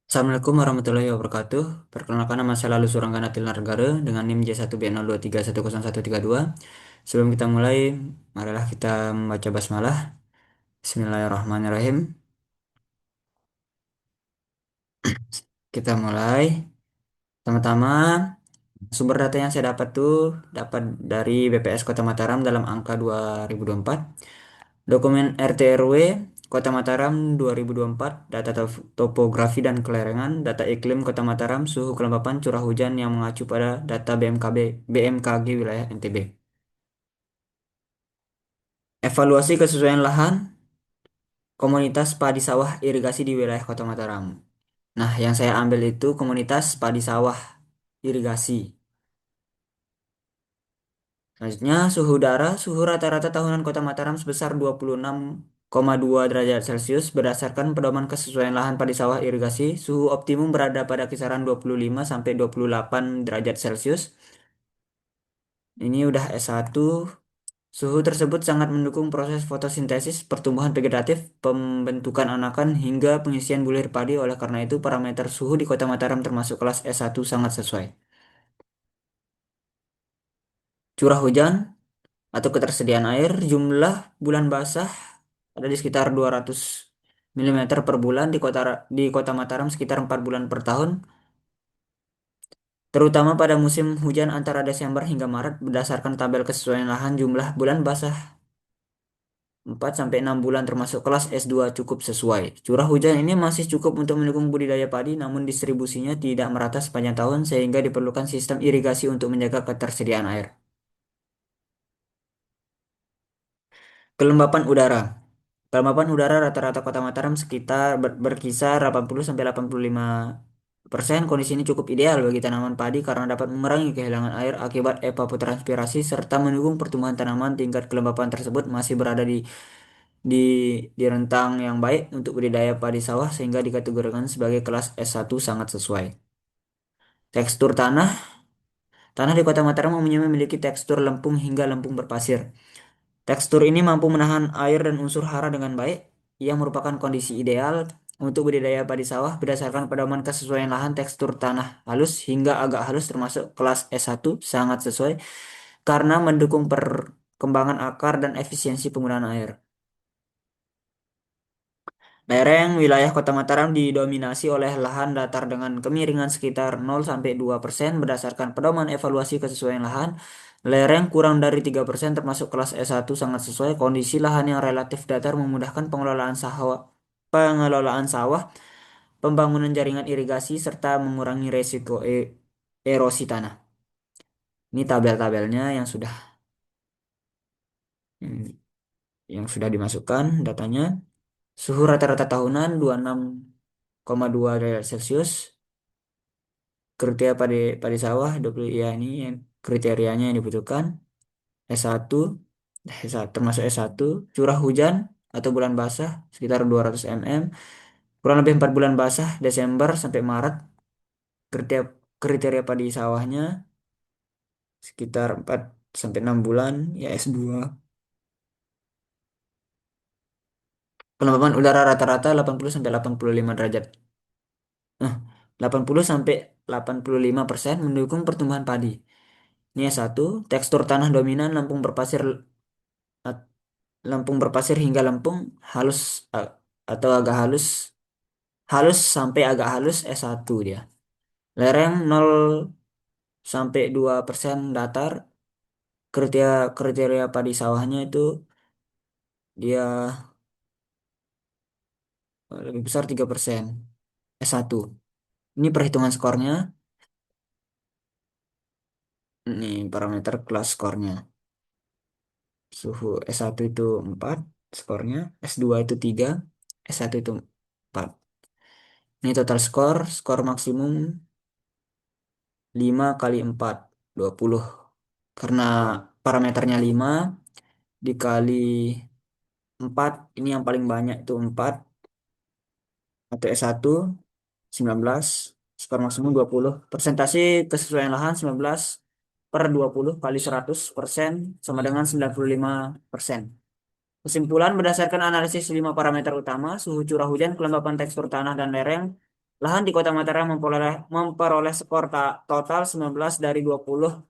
Assalamualaikum warahmatullahi wabarakatuh. Perkenalkan nama saya Lalu Suranggana Tilnargara dengan NIM J1B02313132. Sebelum kita mulai, marilah kita membaca basmalah. Bismillahirrahmanirrahim. Kita mulai. Pertama-tama, sumber data yang saya dapat tuh dapat dari BPS Kota Mataram dalam angka 2024. Dokumen RT RW Kota Mataram 2024, data topografi dan kelerengan, data iklim Kota Mataram, suhu kelembapan curah hujan yang mengacu pada data BMKG wilayah NTB. Evaluasi kesesuaian lahan komunitas padi sawah irigasi di wilayah Kota Mataram. Nah, yang saya ambil itu komunitas padi sawah irigasi. Selanjutnya, suhu udara, suhu rata-rata tahunan Kota Mataram sebesar 26,2 derajat Celcius berdasarkan pedoman kesesuaian lahan padi sawah irigasi. Suhu optimum berada pada kisaran 25 sampai 28 derajat Celcius. Ini udah S1. Suhu tersebut sangat mendukung proses fotosintesis, pertumbuhan vegetatif, pembentukan anakan, hingga pengisian bulir padi. Oleh karena itu, parameter suhu di Kota Mataram termasuk kelas S1 sangat sesuai. Curah hujan atau ketersediaan air, jumlah bulan basah ada di sekitar 200 mm per bulan di Kota Mataram sekitar 4 bulan per tahun, terutama pada musim hujan antara Desember hingga Maret. Berdasarkan tabel kesesuaian lahan, jumlah bulan basah 4 sampai 6 bulan termasuk kelas S2 cukup sesuai. Curah hujan ini masih cukup untuk mendukung budidaya padi, namun distribusinya tidak merata sepanjang tahun sehingga diperlukan sistem irigasi untuk menjaga ketersediaan air. Kelembapan udara. Kelembapan udara rata-rata Kota Mataram sekitar berkisar 80 sampai 85%. Kondisi ini cukup ideal bagi tanaman padi karena dapat mengurangi kehilangan air akibat evapotranspirasi serta mendukung pertumbuhan tanaman. Tingkat kelembapan tersebut masih berada di di rentang yang baik untuk budidaya padi sawah sehingga dikategorikan sebagai kelas S1 sangat sesuai. Tekstur tanah. Tanah di Kota Mataram umumnya memiliki tekstur lempung hingga lempung berpasir. Tekstur ini mampu menahan air dan unsur hara dengan baik, yang merupakan kondisi ideal untuk budidaya padi sawah. Berdasarkan pedoman kesesuaian lahan, tekstur tanah halus hingga agak halus termasuk kelas S1 sangat sesuai karena mendukung perkembangan akar dan efisiensi penggunaan air. Lereng wilayah Kota Mataram didominasi oleh lahan datar dengan kemiringan sekitar 0-2% berdasarkan pedoman evaluasi kesesuaian lahan. Lereng kurang dari 3% termasuk kelas S1 sangat sesuai. Kondisi lahan yang relatif datar memudahkan pengelolaan sawah, pembangunan jaringan irigasi, serta mengurangi resiko erosi tanah. Ini tabel-tabelnya yang sudah dimasukkan datanya. Suhu rata-rata tahunan 26,2 derajat Celcius. Kriteria padi sawah 20, ya ini yang kriterianya yang dibutuhkan. S1, S1 termasuk S1. Curah hujan atau bulan basah sekitar 200 mm. Kurang lebih 4 bulan basah Desember sampai Maret. Kriteria kriteria padi sawahnya sekitar 4 sampai 6 bulan, ya S2. Kelembapan udara rata-rata 80 sampai 85 derajat. Nah, 80 sampai 85% mendukung pertumbuhan padi. Ini S1, tekstur tanah dominan a- lempung berpasir hingga lempung halus, atau agak halus, halus sampai agak halus S1 dia. Lereng 0 sampai 2% datar. Kriteria padi sawahnya itu dia lebih besar 3%. S1. Ini perhitungan skornya. Ini parameter kelas skornya. Suhu S1 itu 4 skornya, S2 itu 3, S1 itu 4. Ini total skor maksimum 5 kali 4, 20. Karena parameternya 5 dikali 4, ini yang paling banyak itu 4, atau S1, 19, skor maksimum 20. Persentase kesesuaian lahan 19/20 kali 100% sama dengan 95%. Kesimpulan berdasarkan analisis 5 parameter utama, suhu, curah hujan, kelembapan, tekstur tanah, dan lereng, Lahan di Kota Mataram memperoleh skor total 19 dari 20,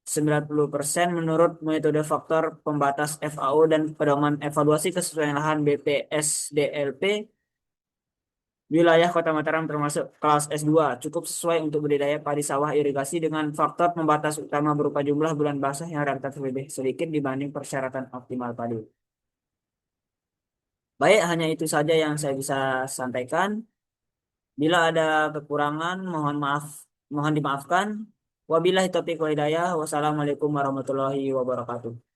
90% menurut metode faktor pembatas FAO dan pedoman evaluasi kesesuaian lahan BPSDLP. Wilayah Kota Mataram termasuk kelas S2, cukup sesuai untuk budidaya padi sawah irigasi dengan faktor pembatas utama berupa jumlah bulan basah yang relatif lebih sedikit dibanding persyaratan optimal padi. Baik, hanya itu saja yang saya bisa sampaikan. Bila ada kekurangan, mohon dimaafkan. Wabillahi taufiq wal hidayah. Wassalamualaikum warahmatullahi wabarakatuh.